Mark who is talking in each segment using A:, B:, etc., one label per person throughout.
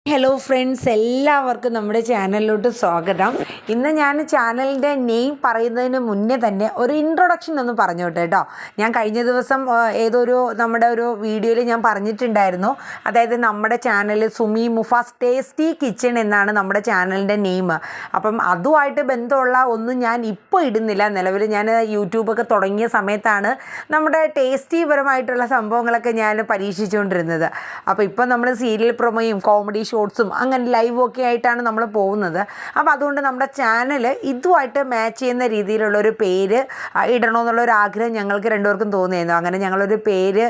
A: Hello friends, എല്ലാവർക്കും നമ്മുടെ ചാനലിലോട്ട് സ്വാഗതം. ഇന്ന് ഞാൻ ചാനലിൻ്റെ നെയിം പറയുന്നതിന് മുന്നേ തന്നെ ഒരു ഇൻട്രൊഡക്ഷൻ ഒന്ന് പറഞ്ഞോട്ടെ കേട്ടോ. ഞാൻ കഴിഞ്ഞ ദിവസം നമ്മുടെ ഒരു വീഡിയോയിൽ ഞാൻ പറഞ്ഞിട്ടുണ്ടായിരുന്നു. അതായത് നമ്മുടെ channel Sumi Mufas tasty kitchen എന്നാണ് നമ്മുടെ ചാനലിൻ്റെ നെയിം. അപ്പം അതുമായിട്ട് ബന്ധമുള്ള ഒന്നും ഞാൻ ഇപ്പോൾ ഇടുന്നില്ല. നിലവിൽ ഞാൻ യൂട്യൂബൊക്കെ തുടങ്ങിയ സമയത്താണ് നമ്മുടെ ടേസ്റ്റി പരമായിട്ടുള്ള സംഭവങ്ങളൊക്കെ ഞാൻ പരീക്ഷിച്ചുകൊണ്ടിരുന്നത്. അപ്പോൾ ഇപ്പം നമ്മൾ സീരിയൽ പ്രൊമോയും കോമഡി ഷോർട്സും അങ്ങനെ ലൈവും ഒക്കെ ആയിട്ടാണ് നമ്മൾ പോകുന്നത്. അപ്പോൾ അതുകൊണ്ട് നമ്മുടെ ചാനൽ ഇതുമായിട്ട് മാച്ച് ചെയ്യുന്ന രീതിയിലുള്ളൊരു പേര് ഇടണമെന്നുള്ളൊരു ആഗ്രഹം ഞങ്ങൾക്ക് രണ്ടുപേർക്കും തോന്നിയായിരുന്നു. അങ്ങനെ ഞങ്ങളൊരു പേര്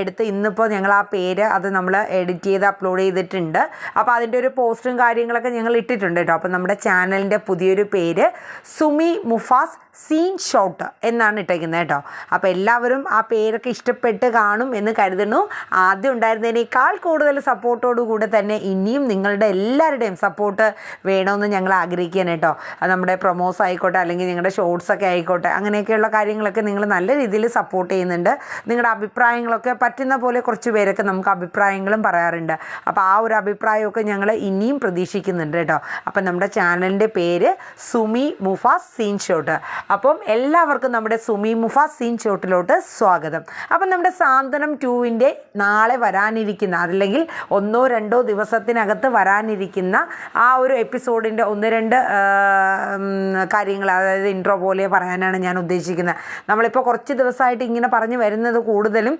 A: എടുത്ത് ഇന്നിപ്പോൾ ഞങ്ങൾ ആ പേര് അത് നമ്മൾ എഡിറ്റ് ചെയ്ത് അപ്ലോഡ് ചെയ്തിട്ടുണ്ട്. അപ്പോൾ അതിൻ്റെ ഒരു പോസ്റ്റും കാര്യങ്ങളൊക്കെ ഞങ്ങൾ ഇട്ടിട്ടുണ്ട് കേട്ടോ. അപ്പോൾ നമ്മുടെ ചാനലിൻ്റെ പുതിയൊരു പേര് സുമി മുഫാസ് സീൻ ഷോട്ട് എന്നാണ് ഇട്ടേക്കുന്നത് കേട്ടോ. അപ്പോൾ എല്ലാവരും ആ പേരൊക്കെ ഇഷ്ടപ്പെട്ട് കാണും എന്ന് കരുതുന്നു. ആദ്യം ഉണ്ടായിരുന്നതിനേക്കാൾ കൂടുതൽ സപ്പോർട്ടോടുകൂടെ തന്നെ ഇനിയും നിങ്ങളുടെ എല്ലാവരുടെയും സപ്പോർട്ട് വേണമെന്ന് ഞങ്ങൾ ആഗ്രഹിക്കുകയാണ് കേട്ടോ. അത് നമ്മുടെ പ്രൊമോസ് ആയിക്കോട്ടെ, അല്ലെങ്കിൽ നിങ്ങളുടെ ഷോർട്സൊക്കെ ആയിക്കോട്ടെ, അങ്ങനെയൊക്കെയുള്ള കാര്യങ്ങളൊക്കെ നിങ്ങൾ നല്ല രീതിയിൽ സപ്പോർട്ട് ചെയ്യുന്നുണ്ട്. നിങ്ങളുടെ അഭിപ്രായങ്ങളൊക്കെ പറ്റുന്ന പോലെ കുറച്ച് പേരൊക്കെ നമുക്ക് അഭിപ്രായങ്ങളും പറയാറുണ്ട്. അപ്പോൾ ആ ഒരു അഭിപ്രായമൊക്കെ ഞങ്ങൾ ഇനിയും പ്രതീക്ഷിക്കുന്നുണ്ട് കേട്ടോ. അപ്പം നമ്മുടെ ചാനലിൻ്റെ പേര് സുമി മുഫാസ് സീൻ ഷോട്ട്. അപ്പം എല്ലാവർക്കും നമ്മുടെ സുമി മുഫാസ് സീൻ ഷോട്ടിലോട്ട് സ്വാഗതം. അപ്പം നമ്മുടെ സാന്ത്വനം 2-ൻ്റെ നാളെ വരാനിരിക്കുന്ന, അല്ലെങ്കിൽ 1-2 ദിവസത്തിനകത്ത് വരാനിരിക്കുന്ന ആ ഒരു എപ്പിസോഡിൻ്റെ 1-2 കാര്യങ്ങൾ, അതായത് ഇൻട്രോ പോലെ പറയാനാണ് ഞാൻ ഉദ്ദേശിക്കുന്നത്. നമ്മളിപ്പോൾ കുറച്ച് ദിവസമായിട്ട് ഇങ്ങനെ പറഞ്ഞു വരുന്നത് കൂടുതലും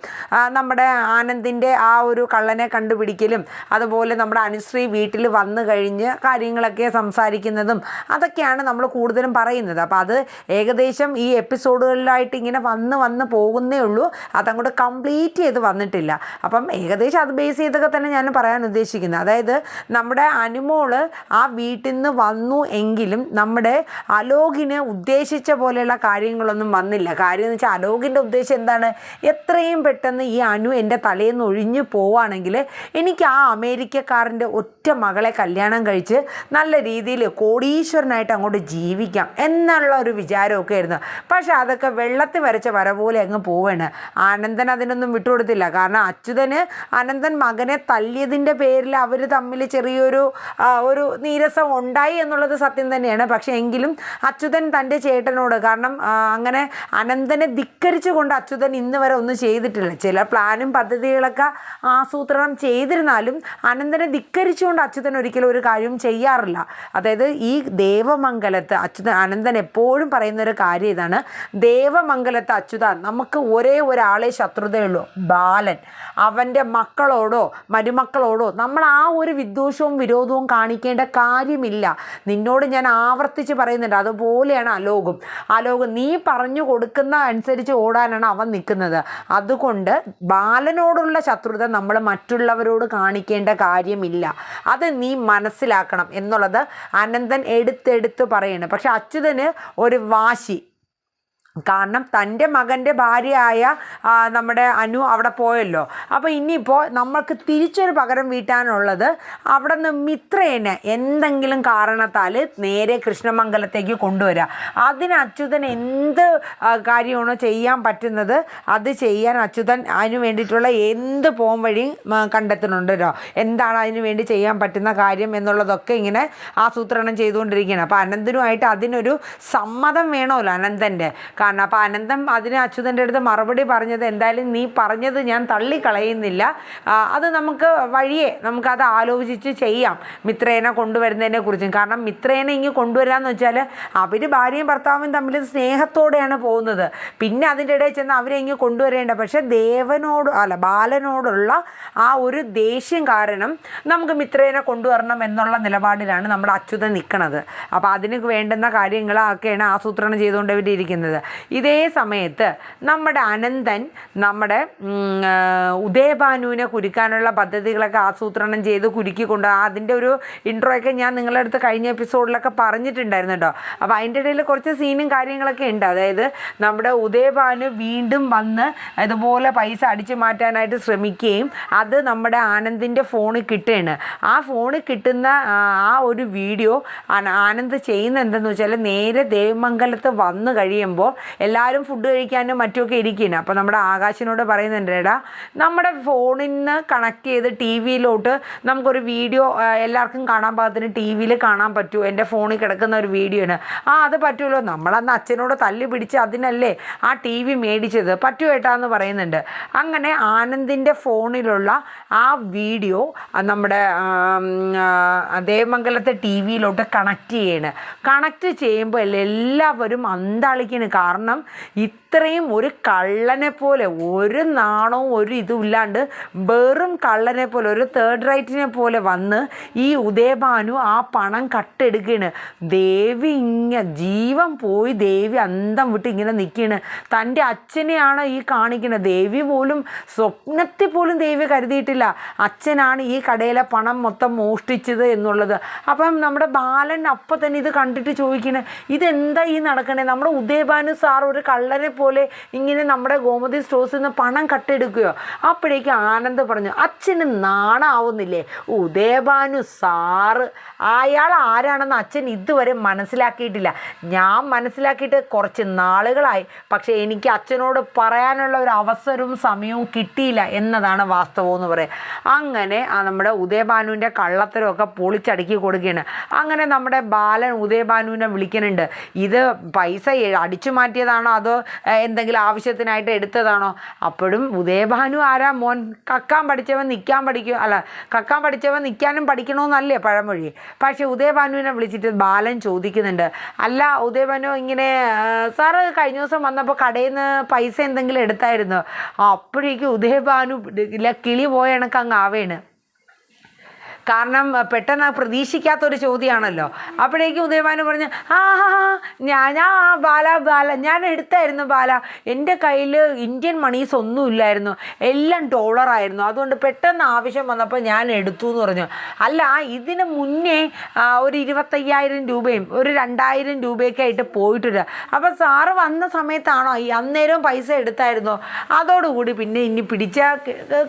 A: നമ്മുടെ ആനന്ദിൻ്റെ ആ ഒരു കള്ളനെ കണ്ടുപിടിക്കലും, അതുപോലെ നമ്മുടെ അനുശ്രീ വീട്ടിൽ വന്നു കഴിഞ്ഞ് കാര്യങ്ങളൊക്കെ സംസാരിക്കുന്നതും അതൊക്കെയാണ് നമ്മൾ കൂടുതലും പറയുന്നത്. അപ്പോൾ അത് ഏകദേശം ഈ എപ്പിസോഡുകളിലായിട്ട് ഇങ്ങനെ വന്ന് പോകുന്നേ ഉള്ളൂ. അതങ്ങോട്ട് കംപ്ലീറ്റ് ചെയ്ത് വന്നിട്ടില്ല. അപ്പം ഏകദേശം അത് ബേസ് ചെയ്തൊക്കെ തന്നെ ഞാൻ പറയാൻ ഉദ്ദേശിക്കുന്നത്. അതായത് നമ്മുടെ അനുമോള് ആ വീട്ടിൽ നിന്ന് വന്നു എങ്കിലും നമ്മുടെ അലോകിന് ഉദ്ദേശിച്ച പോലെയുള്ള കാര്യങ്ങളൊന്നും വന്നില്ല. കാര്യം എന്ന് വെച്ചാൽ അലോകിൻ്റെ ഉദ്ദേശം എന്താണ്? എത്രയും പെട്ടെന്ന് ഈ അനു എൻ്റെ തലേന്ന് ഒഴിഞ്ഞു പോവുകയാണെങ്കിൽ എനിക്ക് ആ അമേരിക്കക്കാരൻ്റെ ഒറ്റ മകളെ കല്യാണം കഴിച്ച് നല്ല രീതിയിൽ കോടീശ്വരനായിട്ട് അങ്ങോട്ട് ജീവിക്കാം എന്നുള്ള ഒരു വിചാരമൊക്കെ ആയിരുന്നു. പക്ഷെ അതൊക്കെ വെള്ളത്തിൽ വരച്ച വര പോലെ അങ്ങ് പോവാണ്. ആനന്ദൻ അതിനൊന്നും വിട്ടുകൊടുത്തില്ല. കാരണം അച്യുതന് അനന്തൻ മകനെ തല്ലിയതിൻ്റെ പേരിൽ അവർ തമ്മിൽ ചെറിയൊരു നീരസം ഉണ്ടായി എന്നുള്ളത് സത്യം തന്നെയാണ്. പക്ഷേ എങ്കിലും അച്യുതൻ തൻ്റെ ചേട്ടനോട്, കാരണം അങ്ങനെ അനന്തനെ ധിക്കരിച്ചുകൊണ്ട് അച്യുതൻ ഇന്ന് വരെ ഒന്നും ചെയ്തിട്ടില്ല. ചില പ്ലാനും പദ്ധതികളൊക്കെ ആസൂത്രണം ചെയ്തിരുന്നാലും അനന്തനെ ധിക്കരിച്ചുകൊണ്ട് അച്യുതൻ ഒരിക്കലും ഒരു കാര്യവും ചെയ്യാറില്ല. അതായത് ഈ ദേവമംഗലത്ത് അനന്തൻ എപ്പോഴും പറയുന്നൊരു കാര്യം ഇതാണ്: ദേവമംഗലത്ത് അച്യുത, നമുക്ക് ഒരേ ഒരാളെ ശത്രുതയുള്ളൂ, ബാലൻ. അവൻ്റെ മക്കളോടോ മരുമക്കളോടോ നമ്മൾ ആ ഒരു വിദ്വേഷവും വിരോധവും കാണിക്കേണ്ട കാര്യമില്ല. നിന്നോട് ഞാൻ ആവർത്തിച്ച് പറയുന്നുണ്ട്. അതുപോലെയാണ് അലോകും നീ പറഞ്ഞു കൊടുക്കുന്ന അനുസരിച്ച് ഓടാനാണ് അവൻ നിൽക്കുന്നത്. അതുകൊണ്ട് ബാലനോടുള്ള ശത്രുത നമ്മൾ മറ്റുള്ളവരോട് കാണിക്കേണ്ട കാര്യമില്ല. അത് നീ മനസ്സിലാക്കണം എന്നുള്ളത് അനന്തൻ എടുത്തെടുത്ത് പറയുന്നു. പക്ഷെ അച്യുതന് ഒരു വാശി. കാരണം തൻ്റെ മകൻ്റെ ഭാര്യയായ നമ്മുടെ അനു അവിടെ പോയല്ലോ. അപ്പോൾ ഇനിയിപ്പോൾ നമ്മൾക്ക് തിരിച്ചൊരു പകരം വീട്ടാനുള്ളത് അവിടെ നിന്ന് മിത്രേനെ എന്തെങ്കിലും കാരണത്താൽ നേരെ കൃഷ്ണമംഗലത്തേക്ക് കൊണ്ടുവരിക. അതിന് അച്യുതൻ എന്ത് കാര്യമാണോ ചെയ്യാൻ പറ്റുന്നത് അത് ചെയ്യാൻ അച്യുതൻ അതിന് വേണ്ടിയിട്ടുള്ള എന്ത് പോം വഴി കണ്ടെത്തുന്നുണ്ടല്ലോ. എന്താണ് അതിന് വേണ്ടി ചെയ്യാൻ പറ്റുന്ന കാര്യം എന്നുള്ളതൊക്കെ ഇങ്ങനെ ആസൂത്രണം ചെയ്തുകൊണ്ടിരിക്കുകയാണ്. അപ്പോൾ അനന്തനുമായിട്ട് അതിനൊരു സമ്മതം വേണമല്ലോ അനന്തൻ്റെ. കാരണം അപ്പോൾ അനന്തം അതിന് അച്യുതൻ്റെ അടുത്ത് മറുപടി പറഞ്ഞത്, എന്തായാലും നീ പറഞ്ഞത് ഞാൻ തള്ളിക്കളയുന്നില്ല, അത് നമുക്കത് ആലോചിച്ച് ചെയ്യാം മിത്രേനെ കൊണ്ടുവരുന്നതിനെ കുറിച്ചും. കാരണം മിത്രേനെ ഇങ്ങ് കൊണ്ടുവരാമെന്ന് വെച്ചാൽ അവർ ഭാര്യയും ഭർത്താവും തമ്മിൽ സ്നേഹത്തോടെയാണ് പോകുന്നത്. പിന്നെ അതിൻ്റെ ഇടയിൽ ചെന്ന് അവരെ ഇങ്ങ് കൊണ്ടുവരേണ്ട. പക്ഷേ ബാലനോടുള്ള ആ ഒരു ദേഷ്യം കാരണം നമുക്ക് മിത്രേനെ കൊണ്ടുവരണം എന്നുള്ള നിലപാടിലാണ് നമ്മുടെ അച്യുതൻ നിൽക്കുന്നത്. അപ്പോൾ അതിന് വേണ്ടുന്ന കാര്യങ്ങളൊക്കെയാണ് ആസൂത്രണം ചെയ്തുകൊണ്ടിരിക്കുന്നത്. ഇതേ സമയത്ത് നമ്മുടെ അനന്തൻ നമ്മുടെ ഉദയഭാനുവിനെ കുരുക്കാനുള്ള പദ്ധതികളൊക്കെ ആസൂത്രണം ചെയ്ത് കുരുക്കിക്കൊണ്ട്, അതിൻ്റെ ഒരു ഇൻട്രോയൊക്കെ ഞാൻ നിങ്ങളുടെ അടുത്ത് കഴിഞ്ഞ എപ്പിസോഡിലൊക്കെ പറഞ്ഞിട്ടുണ്ടായിരുന്നു കേട്ടോ. അപ്പോൾ അതിൻ്റെ ഇടയിൽ കുറച്ച് സീനും കാര്യങ്ങളൊക്കെ ഉണ്ട്. അതായത് നമ്മുടെ ഉദയഭാനു വീണ്ടും വന്ന് ഇതുപോലെ പൈസ അടിച്ചു മാറ്റാനായിട്ട് ശ്രമിക്കുകയും അത് നമ്മുടെ ആനന്ദിൻ്റെ ഫോണിൽ കിട്ടുകയാണ്. ആ ഫോണിൽ കിട്ടുന്ന ആ ഒരു വീഡിയോ ആനന്ദ് ചെയ്യുന്ന എന്തെന്ന് വെച്ചാൽ നേരെ ദേവമംഗലത്ത് വന്നു കഴിയുമ്പോൾ എല്ലാവരും ഫുഡ് കഴിക്കാനും മറ്റുമൊക്കെ ഇരിക്കുകയാണ്. അപ്പോൾ നമ്മുടെ ആകാശിനോട് പറയുന്നുണ്ട്, എടാ നമ്മുടെ ഫോണിൽ നിന്ന് കണക്ട് ചെയ്ത് ടി വിയിലോട്ട് നമുക്കൊരു വീഡിയോ എല്ലാവർക്കും കാണാൻ പാകത്തിന് ടി വിയിൽ കാണാൻ പറ്റുമോ, എൻ്റെ ഫോണിൽ കിടക്കുന്ന ഒരു വീഡിയോ ആണ്. അത് പറ്റുമല്ലോ, നമ്മളന്ന് അച്ഛനോട് തല്ലി പിടിച്ച് അതിനല്ലേ ആ ടി വി മേടിച്ചത്, പറ്റുമേട്ടാന്ന് പറയുന്നുണ്ട്. അങ്ങനെ ആനന്ദിൻ്റെ ഫോണിലുള്ള ആ വീഡിയോ നമ്മുടെ ദേവമംഗലത്തെ ടി വിയിലോട്ട് കണക്ട് ചെയ്യുമ്പോൾ എല്ലാവരും അന്താളിക്കാണ്. കാരണം ഇത്രയും ഒരു കള്ളനെ പോലെ, ഒരു നാണവും ഒരു ഇതുമില്ലാണ്ട് വെറും കള്ളനെ പോലെ, ഒരു തേർഡ് റൈറ്റിനെ പോലെ വന്ന് ഈ ഉദയഭാനു ആ പണം കട്ടെടുക്കുകയാണ്. ദേവി ജീവൻ പോയി, ദേവി അന്തം വിട്ട് ഇങ്ങനെ നിൽക്കുകയാണ്. തൻ്റെ അച്ഛനെയാണ് ഈ കാണിക്കുന്നത്. ദേവി പോലും സ്വപ്നത്തിൽ പോലും ദേവി കരുതിയിട്ടില്ല അച്ഛനാണ് ഈ കടയിലെ പണം മൊത്തം മോഷ്ടിച്ചത് എന്നുള്ളത്. അപ്പം നമ്മുടെ ബാലൻ അപ്പം തന്നെ ഇത് കണ്ടിട്ട് ചോദിക്കണേ, ഇതെന്താ ഈ നടക്കണേ? നമ്മുടെ ഉദയഭാനു സാർ ഒരു കള്ളനെ പോലെ ഇങ്ങനെ നമ്മുടെ ഗോമതി സ്റ്റോഴ്സിൽ നിന്ന് പണം കട്ടെടുക്കുകയോ? അപ്പോഴേക്ക് ആനന്ദ് പറഞ്ഞു, അച്ഛന് നാണാവുന്നില്ലേ? ഉദയഭാനു സാറ് അയാൾ ആരാണെന്ന് അച്ഛൻ ഇതുവരെ മനസ്സിലാക്കിയിട്ടില്ല. ഞാൻ മനസ്സിലാക്കിയിട്ട് കുറച്ച് നാളുകളായി, പക്ഷേ എനിക്ക് അച്ഛനോട് പറയാനുള്ള ഒരു അവസരവും സമയവും കിട്ടിയില്ല എന്നതാണ് വാസ്തവം എന്ന് പറയാം. അങ്ങനെ നമ്മുടെ ഉദയഭാനുവിൻ്റെ കള്ളത്തരമൊക്കെ പൊളിച്ചടുക്കി കൊടുക്കുകയാണ്. അങ്ങനെ നമ്മുടെ ബാലൻ ഉദയഭാനുവിനെ വിളിക്കുന്നുണ്ട്. ഇത് പൈസ അടിച്ചു മാറ്റിയതാണോ അതോ എന്തെങ്കിലും ആവശ്യത്തിനായിട്ട് എടുത്തതാണോ? അപ്പോഴും ഉദയഭാനു ആരാ മോൻ? കക്കാൻ പഠിച്ചവൻ നിൽക്കാൻ പഠിക്കും, അല്ല കക്കാൻ പഠിച്ചവൻ നിൽക്കാനും പഠിക്കണമെന്നല്ലേ പഴമൊഴി. പക്ഷേ ഉദയഭാനുവിനെ വിളിച്ചിട്ട് ബാലൻ ചോദിക്കുന്നുണ്ട്, അല്ല ഉദയഭാനു ഇങ്ങനെ സാറ് കഴിഞ്ഞ ദിവസം വന്നപ്പോൾ കടയിൽ നിന്ന് പൈസ എന്തെങ്കിലും എടുത്തായിരുന്നു? അപ്പോഴേക്കും ഉദയഭാനു കിളി പോയ കണക്ക് അങ്ങ് ആവേണ്. കാരണം പെട്ടെന്ന് പ്രതീക്ഷിക്കാത്തൊരു ചോദ്യമാണല്ലോ. അപ്പോഴേക്കും ഉദയഭാനു പറഞ്ഞു, ഞാൻ ബാല ഞാൻ എടുത്തായിരുന്നു ബാല, എൻ്റെ കയ്യിൽ ഇന്ത്യൻ മണീസ് ഒന്നും ഇല്ലായിരുന്നു, എല്ലാം ഡോളറായിരുന്നു, അതുകൊണ്ട് പെട്ടെന്ന് ആവശ്യം വന്നപ്പോൾ ഞാൻ എടുത്തു എന്ന് പറഞ്ഞു. അല്ല, ഇതിന് മുന്നേ ഒരു 25,000 രൂപയും ഒരു 2,000 രൂപയൊക്കെ ആയിട്ട് പോയിട്ടില്ല. അപ്പോൾ സാറ് വന്ന സമയത്താണോ അന്നേരവും പൈസ എടുത്തായിരുന്നോ? അതോടുകൂടി പിന്നെ ഇനി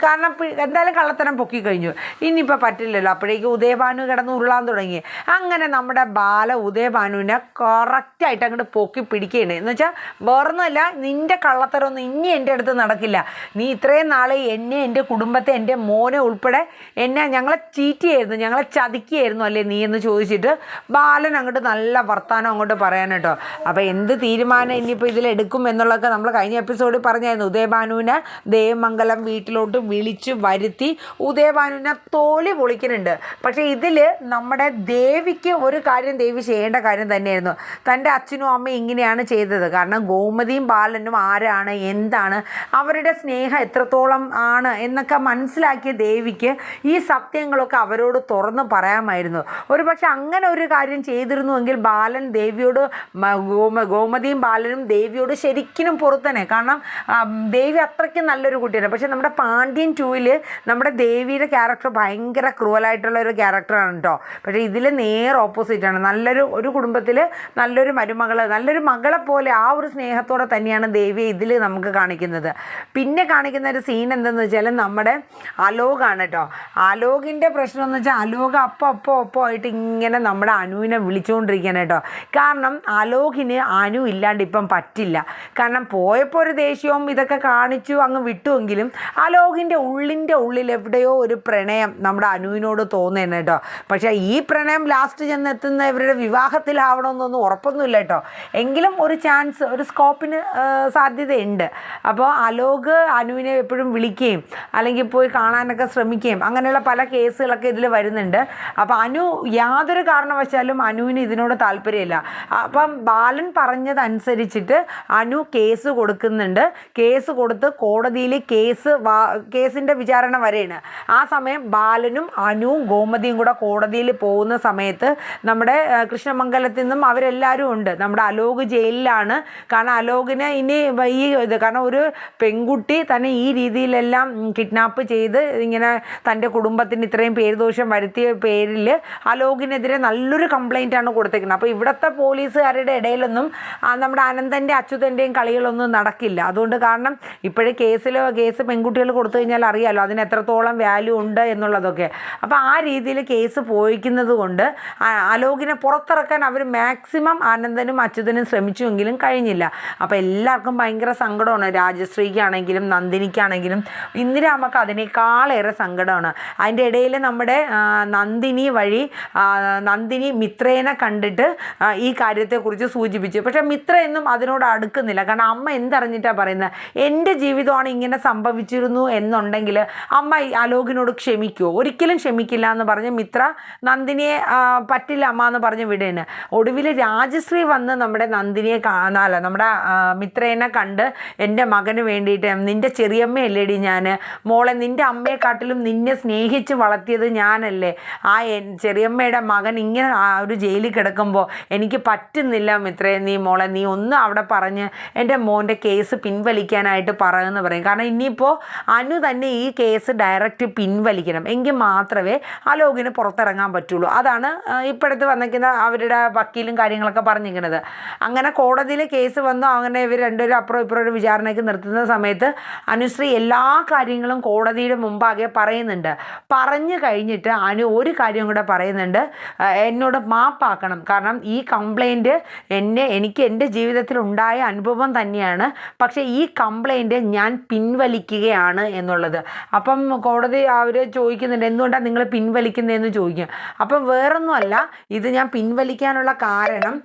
A: കാരണം എന്തായാലും കള്ളത്തരം പൊക്കി കഴിഞ്ഞു, ഇനിയിപ്പോൾ പറ്റില്ല. അപ്പോഴേക്കും ഉദയഭാനു കിടന്ന് ഉരുളാൻ തുടങ്ങി. അങ്ങനെ നമ്മുടെ ബാല ഉദയഭാനുവിനെ കറക്റ്റായിട്ട് അങ്ങോട്ട് പൊക്കി പിടിക്കുകയാണ്. എന്ന് വെച്ചാൽ വേറൊന്നുമല്ല, നിൻ്റെ കള്ളത്തരമൊന്നും ഇനി എൻ്റെ അടുത്ത് നടക്കില്ല. നീ ഇത്രയും നാളെ എന്നെ, എൻ്റെ കുടുംബത്തെ, എൻ്റെ മോനെ ഉൾപ്പെടെ ഞങ്ങളെ ചീറ്റ് ചെയ്യായിരുന്നു, ഞങ്ങളെ ചതിക്കുകയായിരുന്നു അല്ലേ നീ എന്ന് ചോദിച്ചിട്ട് ബാലൻ അങ്ങോട്ട് നല്ല വർത്താനം അങ്ങോട്ട് പറയാൻ കേട്ടോ. അപ്പോൾ എന്ത് തീരുമാനം ഇനിയിപ്പോൾ ഇതിലെടുക്കും എന്നുള്ളതൊക്കെ നമ്മൾ കഴിഞ്ഞ എപ്പിസോഡിൽ പറഞ്ഞായിരുന്നു. ഉദയഭാനുവിനെ ദേവമംഗലം വീട്ടിലോട്ട് വിളിച്ചു വരുത്തി ഉദയഭാനുവിനെ തോലി പൊളിക്കുന്നുണ്ട്. പക്ഷേ ഇതിൽ നമ്മുടെ ദേവിക്ക് ഒരു കാര്യം ദേവി ചെയ്യേണ്ട കാര്യം തന്നെയായിരുന്നു. തൻ്റെ അച്ഛനും അമ്മയും ഇങ്ങനെയാണ് ചെയ്തത്. കാരണം ഗോമതിയും ബാലനും ആരാണ്, എന്താണ്, അവരുടെ സ്നേഹം എത്രത്തോളം ആണ് എന്നൊക്കെ മനസ്സിലാക്കിയ ദേവിക്ക് ഈ സത്യങ്ങളൊക്കെ അവരോട് തുറന്ന് പറയാമായിരുന്നു. ഒരു പക്ഷെ അങ്ങനെ ഒരു കാര്യം ചെയ്തിരുന്നുവെങ്കിൽ ബാലൻ ദേവിയോട്, ഗോമതിയും ബാലനും ദേവിയോട് ശരിക്കും പുറത്തനെ. കാരണം ദേവി അത്രയ്ക്ക് നല്ലൊരു കുട്ടിയാണ്. പക്ഷേ നമ്മുടെ പാണ്ഡ്യൻ 2-ൽ നമ്മുടെ ദേവിയുടെ ക്യാരക്ടർ ഭയങ്കര ക്രൂവലായിട്ടുള്ള ഒരു ക്യാരക്ടറാണ് കേട്ടോ. പക്ഷേ ഇതിൽ നേർ ഓപ്പോസിറ്റാണ്. ഒരു കുടുംബത്തിൽ നല്ലൊരു നല്ലൊരു മകളെ പോലെ ആ ഒരു സ്നേഹത്തോടെ തന്നെയാണ് ദേവിയെ ഇതിൽ നമുക്ക് കാണിക്കുന്നത്. പിന്നെ കാണിക്കുന്ന ഒരു സീൻ എന്തെന്ന് വെച്ചാൽ നമ്മുടെ അലോകാണ് കേട്ടോ. അലോകിൻ്റെ പ്രശ്നം എന്ന് വെച്ചാൽ അലോക് അപ്പോൾ ആയിട്ട് ഇങ്ങനെ നമ്മുടെ അനുവിനെ വിളിച്ചുകൊണ്ടിരിക്കുകയാണ് കേട്ടോ. കാരണം അലോകിന് അനു ഇല്ലാണ്ട് ഇപ്പം പറ്റില്ല. കാരണം പോയപ്പോൾ ഒരു ദേഷ്യവും ഇതൊക്കെ കാണിച്ചു അങ്ങ് വിട്ടുവെങ്കിലും അലോകിൻ്റെ ഉള്ളിൽ എവിടെയോ ഒരു പ്രണയം നമ്മുടെ അനുവിനോട് തോന്നുന്നു കേട്ടോ. പക്ഷേ ഈ പ്രണയം ലാസ്റ്റ് ചെന്നെത്തുന്ന ഇവരുടെ വിവാഹത്തിലാവണമെന്നൊന്നും ഉറപ്പൊന്നുമില്ല കേട്ടോ. എങ്കിലും ഒരു ചാൻസ്, ഒരു സ്കോപ്പിന് സാധ്യതയുണ്ട്. അപ്പോൾ അലോക് അനുവിനെ എപ്പോഴും വിളിക്കുകയും അല്ലെങ്കിൽ പോയി കാണാനൊക്കെ ശ്രമിക്കുകയും അങ്ങനെയുള്ള പല കേസുകളൊക്കെ ഇതിൽ വരുന്നുണ്ട്. അപ്പോൾ അനു യാതൊരു കാരണവശാലും അനുവിന് ഇതിനോട് താല്പര്യമില്ല. അപ്പം ബാലൻ പറഞ്ഞതനുസരിച്ചിട്ട് അനു കേസ് കൊടുക്കുന്നുണ്ട്. കേസ് കൊടുത്ത് കോടതിയിൽ കേസിൻ്റെ വിചാരണ വരെയാണ്. ആ സമയം ബാലനും അനുവും ഗോമതിയും കൂടെ കോടതിയിൽ പോകുന്ന സമയത്ത് നമ്മുടെ കൃഷ്ണമംഗലത്തിൽ നിന്നും അവരെല്ലാവരും ഉണ്ട്. നമ്മുടെ അലോക് ജയിലിലാണ്. കാരണം അലോകിന് ഇനി കാരണം ഒരു പെൺകുട്ടി തന്നെ ഈ രീതിയിലെല്ലാം കിഡ്നാപ്പ് ചെയ്ത് ഇങ്ങനെ തൻ്റെ കുടുംബത്തിന് ഇത്രയും പേരുദോഷം വരുത്തിയ പേരിൽ അലോകിനെതിരെ നല്ലൊരു കംപ്ലൈൻറ്റാണ് കൊടുത്തേക്കുന്നത്. അപ്പോൾ ഇവിടുത്തെ പോലീസുകാരുടെ ഇടയിലൊന്നും നമ്മുടെ അനന്തൻ്റെ അച്യുതൻ്റെയും കളികളൊന്നും നടക്കില്ല. അതുകൊണ്ട് കാരണം ഇപ്പോഴേ കേസ് പെൺകുട്ടികൾ കൊടുത്തു കഴിഞ്ഞാൽ അറിയാമല്ലോ അതിന് എത്രത്തോളം വാല്യൂ ഉണ്ട് എന്നുള്ളതൊക്കെ. അപ്പോൾ അപ്പോൾ ആ രീതിയിൽ കേസ് പോയിക്കുന്നത് കൊണ്ട് അലോകിനെ പുറത്തിറക്കാൻ അവർ മാക്സിമം ആനന്ദനും അച്യുതനും ശ്രമിച്ചുവെങ്കിലും കഴിഞ്ഞില്ല. അപ്പോൾ എല്ലാവർക്കും ഭയങ്കര സങ്കടമാണ്. രാജശ്രീക്കാണെങ്കിലും നന്ദിനിക്കാണെങ്കിലും ഇന്ദിരാമ്മക്ക് അതിനേക്കാളേറെ സങ്കടമാണ്. അതിൻ്റെ ഇടയിൽ നമ്മുടെ നന്ദിനി വഴി നന്ദിനി മിത്രേനെ കണ്ടിട്ട് ഈ കാര്യത്തെക്കുറിച്ച് സൂചിപ്പിച്ചു. പക്ഷേ മിത്രയൊന്നും അതിനോട് അടുക്കുന്നില്ല. കാരണം അമ്മ എന്തറിഞ്ഞിട്ടാണ് പറയുന്നത്, എൻ്റെ ജീവിതമാണ് ഇങ്ങനെ സംഭവിച്ചിരുന്നു എന്നുണ്ടെങ്കിൽ അമ്മ അലോകിനോട് ക്ഷമിക്കുമോ? ഒരിക്കലും ക്ഷമിക്കില്ല എന്ന് പറഞ്ഞ് മിത്ര നന്ദിനിയെ പറ്റില്ല അമ്മ എന്ന് പറഞ്ഞ് വിടേന്. ഒടുവിൽ രാജശ്രീ വന്ന് നമ്മുടെ നന്ദിനിയെ കാണാനല്ല, നമ്മുടെ മിത്രേനെ കണ്ട് എൻ്റെ മകന് വേണ്ടിയിട്ട്, നിൻ്റെ ചെറിയമ്മയല്ലേടി ഞാൻ, മോളെ നിൻ്റെ അമ്മയെക്കാട്ടിലും നിന്നെ സ്നേഹിച്ച് വളർത്തിയത് ഞാനല്ലേ, ആ ചെറിയമ്മയുടെ മകൻ ഇങ്ങനെ ഒരു ജയിലിൽ കിടക്കുമ്പോൾ എനിക്ക് പറ്റുന്നില്ല മിത്രേ, നീ മോളെ നീ ഒന്ന് അവിടെ പറഞ്ഞ് എൻ്റെ മോൻ്റെ കേസ് പിൻവലിക്കാനായിട്ട് പറയുമെന്ന് പറയും. കാരണം ഇനിയിപ്പോൾ അനു തന്നെ ഈ കേസ് ഡയറക്റ്റ് പിൻവലിക്കണം, എങ്കിൽ മാത്രമേ അലോകിന് പുറത്തിറങ്ങാൻ പറ്റുള്ളൂ. അതാണ് ഇപ്പോഴത്തെ വന്നിരിക്കുന്ന അവരുടെ വക്കീലും കാര്യങ്ങളൊക്കെ പറഞ്ഞിരിക്കുന്നത്. അങ്ങനെ കോടതിയിൽ കേസ് വന്നു. അങ്ങനെ ഇവർ രണ്ടുപേരും അപ്പുറം ഇപ്പുറം ഒരു വിചാരണയ്ക്ക് നിർത്തുന്ന സമയത്ത് അനുശ്രീ എല്ലാ കാര്യങ്ങളും കോടതിയുടെ മുമ്പാകെ പറയുന്നുണ്ട്. പറഞ്ഞു കഴിഞ്ഞിട്ട് അനു ഒരു കാര്യം കൂടെ പറയുന്നുണ്ട്, എന്നോട് മാപ്പാക്കണം. കാരണം ഈ കംപ്ലൈൻറ്റ് എനിക്ക് എൻ്റെ ജീവിതത്തിൽ ഉണ്ടായ അനുഭവം തന്നെയാണ്, പക്ഷേ ഈ കംപ്ലൈൻറ്റ് ഞാൻ പിൻവലിക്കുകയാണ് എന്നുള്ളത്. അപ്പം കോടതി അവർ ചോദിക്കുന്നുണ്ട്, എന്തുകൊണ്ടാണ് നിങ്ങൾ പിൻവലിക്കുന്നതെന്ന് ചോദിക്കും. അപ്പം വേറൊന്നുമല്ല, ഇത് ഞാൻ പിൻവലിക്കാനുള്ള കാരണം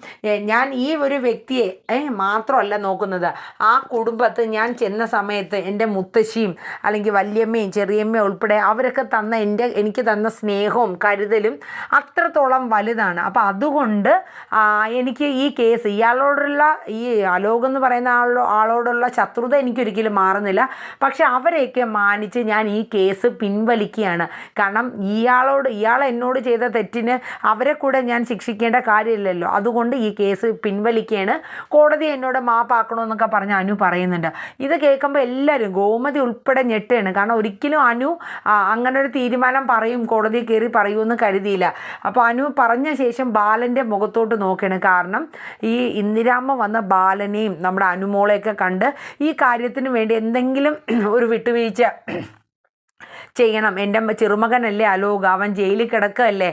A: ഞാൻ ഈ ഒരു വ്യക്തിയെ മാത്രമല്ല നോക്കുന്നത്, ആ കുടുംബത്ത് ഞാൻ ചെന്ന സമയത്ത് എൻ്റെ മുത്തശ്ശിയും അല്ലെങ്കിൽ വല്യമ്മയും ചെറിയമ്മയും ഉൾപ്പെടെ അവരൊക്കെ തന്ന എനിക്ക് തന്ന സ്നേഹവും കരുതലും അത്രത്തോളം വലുതാണ്. അപ്പോൾ അതുകൊണ്ട് എനിക്ക് ഈ കേസ് ഇയാളോടുള്ള ഈ അലോക് എന്ന് പറയുന്ന ആളോടുള്ള ശത്രുത എനിക്കൊരിക്കലും മാറുന്നില്ല. പക്ഷെ അവരെയൊക്കെ മാനിച്ച് ഞാൻ ഈ കേസ് പിൻവലിക്കുകയാണ്. കാരണം ഇയാൾ എന്നോട് ചെയ്ത തെറ്റിന് അവരെ കൂടെ ഞാൻ ശിക്ഷിക്കേണ്ട കാര്യമില്ലല്ലോ. അതുകൊണ്ട് ഈ കേസ് പിൻവലിക്കുകയാണ്, കോടതി എന്നോട് മാപ്പാക്കണമെന്നൊക്കെ പറഞ്ഞ് അനു പറയുന്നുണ്ട്. ഇത് കേൾക്കുമ്പോൾ എല്ലാവരും ഗോമതി ഉൾപ്പെടെ ഞെട്ടുകയാണ്. കാരണം ഒരിക്കലും അനു അങ്ങനെ ഒരു തീരുമാനം പറയും, കോടതി കയറി പറയുമെന്ന് കരുതിയില്ല. അപ്പോൾ അനു പറഞ്ഞ ശേഷം ബാലൻ്റെ മുഖത്തോട്ട് നോക്കുകയാണ്. കാരണം ഈ ഇന്ദിരാമ്മ വന്ന ബാലനെയും നമ്മുടെ അനുമോളെയൊക്കെ കണ്ട് ഈ കാര്യത്തിന് വേണ്ടി എന്തെങ്കിലും ഒരു വിട്ടുവീഴ്ച ചെയ്യണം. എൻ്റെ ചെറുമകനല്ലേ അലോക്, അവൻ ജയിലിൽ കിടക്കുകയല്ലേ,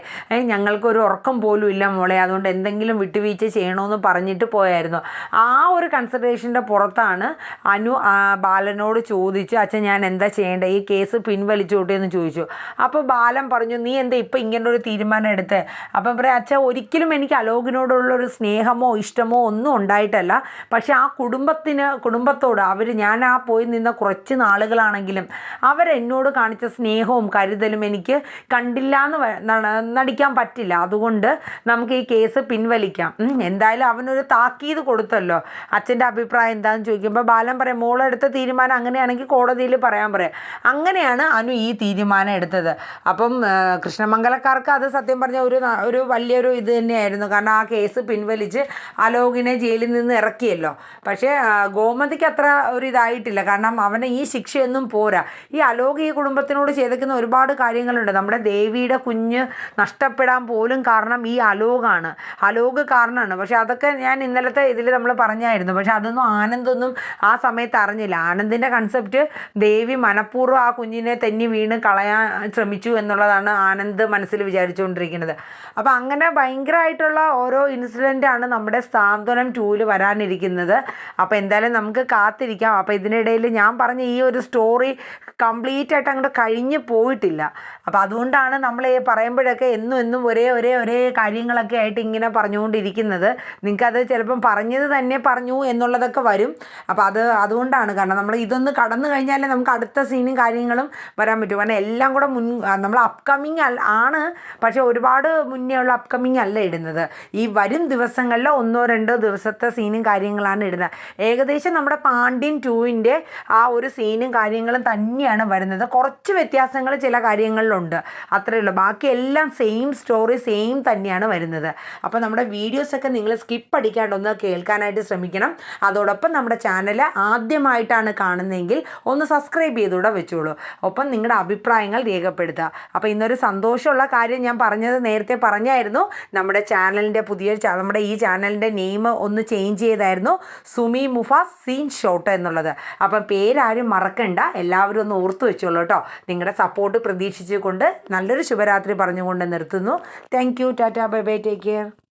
A: ഞങ്ങൾക്കൊരു ഉറക്കം പോലും ഇല്ല മോളെ, അതുകൊണ്ട് എന്തെങ്കിലും വിട്ടുവീഴ്ച ചെയ്യണമെന്ന് പറഞ്ഞിട്ട് പോയായിരുന്നു. ആ ഒരു കൺസിഡറേഷൻ്റെ പുറത്താണ് അനു ബാലനോട് ചോദിച്ചു, അച്ഛൻ ഞാൻ എന്താ ചെയ്യേണ്ടത്, ഈ കേസ് പിൻവലിച്ചോട്ടെ എന്ന് ചോദിച്ചു. അപ്പോൾ ബാലൻ പറഞ്ഞു, നീ എന്താ ഇപ്പം ഇങ്ങനൊരു തീരുമാനം എടുത്തേ? അപ്പം പറയാം, അച്ഛൻ ഒരിക്കലും എനിക്ക് അലോകിനോടുള്ളൊരു സ്നേഹമോ ഇഷ്ടമോ ഒന്നും ഉണ്ടായിട്ടല്ല, പക്ഷേ ആ കുടുംബത്തോട് ഞാൻ പോയി നിന്ന കുറച്ച് നാളുകളാണെങ്കിലും അവരെന്നോട് കാണിച്ച സ്നേഹവും കരുതലും എനിക്ക് കണ്ടില്ല എന്ന് നടിക്കാൻ പറ്റില്ല. അതുകൊണ്ട് നമുക്ക് ഈ കേസ് പിൻവലിക്കാം. എന്തായാലും അവനൊരു താക്കീത് കൊടുത്തല്ലോ. അച്ഛൻ്റെ അഭിപ്രായം എന്താണെന്ന് ചോദിക്കുമ്പോൾ ബാലൻ പറയാം, മോളെടുത്ത തീരുമാനം അങ്ങനെയാണെങ്കിൽ കോടതിയിൽ പറയാൻ പറയാം. അങ്ങനെയാണ് അനു ഈ തീരുമാനം എടുത്തത്. അപ്പം കൃഷ്ണമംഗലക്കാർക്ക് അത് സത്യം പറഞ്ഞ ഒരു വലിയൊരു ഇത് തന്നെയായിരുന്നു. കാരണം ആ കേസ് പിൻവലിച്ച് അലോകിനെ ജയിലിൽ നിന്ന് ഇറക്കിയല്ലോ. പക്ഷേ ഗോമതിക്ക് അത്ര ഒരു ഇതായിട്ടില്ല. കാരണം അവന് ഈ ശിക്ഷയൊന്നും പോരാ. ഈ അലോക് ഈ കുടുംബത്തിനോട് ചെയ്തേക്കുന്ന ഒരുപാട് കാര്യങ്ങളുണ്ട്. നമ്മുടെ ദേവിയുടെ കുഞ്ഞ് നഷ്ടപ്പെടാൻ പോലും കാരണം ഈ അലോക് കാരണമാണ്. പക്ഷെ അതൊക്കെ ഞാൻ ഇന്നലത്തെ ഇതിൽ നമ്മൾ പറഞ്ഞായിരുന്നു. പക്ഷെ അതൊന്നും ആനന്ദൊന്നും ആ സമയത്ത് അറിഞ്ഞില്ല. ആനന്ദിൻ്റെ കൺസെപ്റ്റ് ദേവി മനഃപൂർവ്വം ആ കുഞ്ഞിനെ തെന്നി വീണ് കളയാൻ ശ്രമിച്ചു എന്നുള്ളതാണ് ആനന്ദ് മനസ്സിൽ വിചാരിച്ചുകൊണ്ടിരിക്കുന്നത്. അപ്പോൾ അങ്ങനെ ഭയങ്കരമായിട്ടുള്ള ഓരോ ഇൻസിഡൻ്റാണ് നമ്മുടെ സാന്ത്വനം 2 വരാനിരിക്കുന്നത്. അപ്പോൾ എന്തായാലും നമുക്ക് കാത്തിരിക്കാം. അപ്പോൾ ഇതിനിടയിൽ ഞാൻ പറഞ്ഞ ഈ ഒരു സ്റ്റോറി കംപ്ലീറ്റ് ആയിട്ട് അങ്ങോട്ട് കഴിഞ്ഞ് പോയിട്ടില്ല. അപ്പോൾ അതുകൊണ്ടാണ് നമ്മൾ പറയുമ്പോഴൊക്കെ എന്നും ഒരേ കാര്യങ്ങളൊക്കെ ആയിട്ട് ഇങ്ങനെ പറഞ്ഞുകൊണ്ടിരിക്കുന്നത്. നിങ്ങൾക്കത് ചിലപ്പം പറഞ്ഞത് തന്നെ പറഞ്ഞു എന്നുള്ളതൊക്കെ വരും. അപ്പോൾ അതുകൊണ്ടാണ്. കാരണം നമ്മൾ ഇതൊന്ന് കടന്നു കഴിഞ്ഞാലേ നമുക്ക് അടുത്ത സീനും കാര്യങ്ങളും വരാൻ പറ്റും. കാരണം എല്ലാം കൂടെ നമ്മൾ അപ്കമ്മിങ് ആണ്, പക്ഷേ ഒരുപാട് മുന്നേ ഉള്ള അപ്കമ്മിങ് അല്ല ഇടുന്നത്. ഈ വരും ദിവസങ്ങളിൽ 1-2 ദിവസത്തെ സീനും കാര്യങ്ങളാണ് ഇടുന്നത്. ഏകദേശം നമ്മുടെ പാണ്ഡ്യൻ 2-ൻ്റെ ആ ഒരു സീനും കാര്യങ്ങളും തന്നെയാണ് വരുന്നത്. കുറച്ച് വ്യത്യാസങ്ങൾ ചില കാര്യങ്ങളിലുണ്ട്, അത്രയേ ഉള്ളൂ. ബാക്കി എല്ലാം സെയിം സ്റ്റോറി സെയിം തന്നെയാണ് വരുന്നത്. അപ്പോൾ നമ്മുടെ വീഡിയോസൊക്കെ നിങ്ങൾ സ്കിപ്പ് അടിക്കാണ്ടൊന്ന് കേൾക്കാനായിട്ട് ശ്രമിക്കണം. അതോടൊപ്പം നമ്മുടെ ചാനൽ ആദ്യമായിട്ടാണ് കാണുന്നതെങ്കിൽ ഒന്ന് സബ്സ്ക്രൈബ് ചെയ്തുകൂടെ വെച്ചോളൂ. ഒപ്പം നിങ്ങളുടെ അഭിപ്രായങ്ങൾ രേഖപ്പെടുത്തുക. അപ്പോൾ ഇന്നൊരു സന്തോഷമുള്ള കാര്യം ഞാൻ പറഞ്ഞത് നേരത്തെ പറഞ്ഞായിരുന്നു. നമ്മുടെ ചാനലിൻ്റെ നമ്മുടെ ഈ ചാനലിൻ്റെ നെയിം ഒന്ന് ചേഞ്ച് ചെയ്തായിരുന്നു, സുമി മുഫാസ് സീൻ ഷോട്ട് എന്നുള്ളത്. അപ്പം പേരാരും മറക്കണ്ട, എല്ലാവരും ഒന്ന് ഓർത്ത് വെച്ചോളൂ കേട്ടോ. നിങ്ങളുടെ സപ്പോർട്ട് പ്രതീക്ഷിച്ചുകൊണ്ട് നല്ലൊരു ശുഭരാത്രി പറഞ്ഞുകൊണ്ട് നിർത്തുന്നു. Thank you. Tata, bye bye, take care.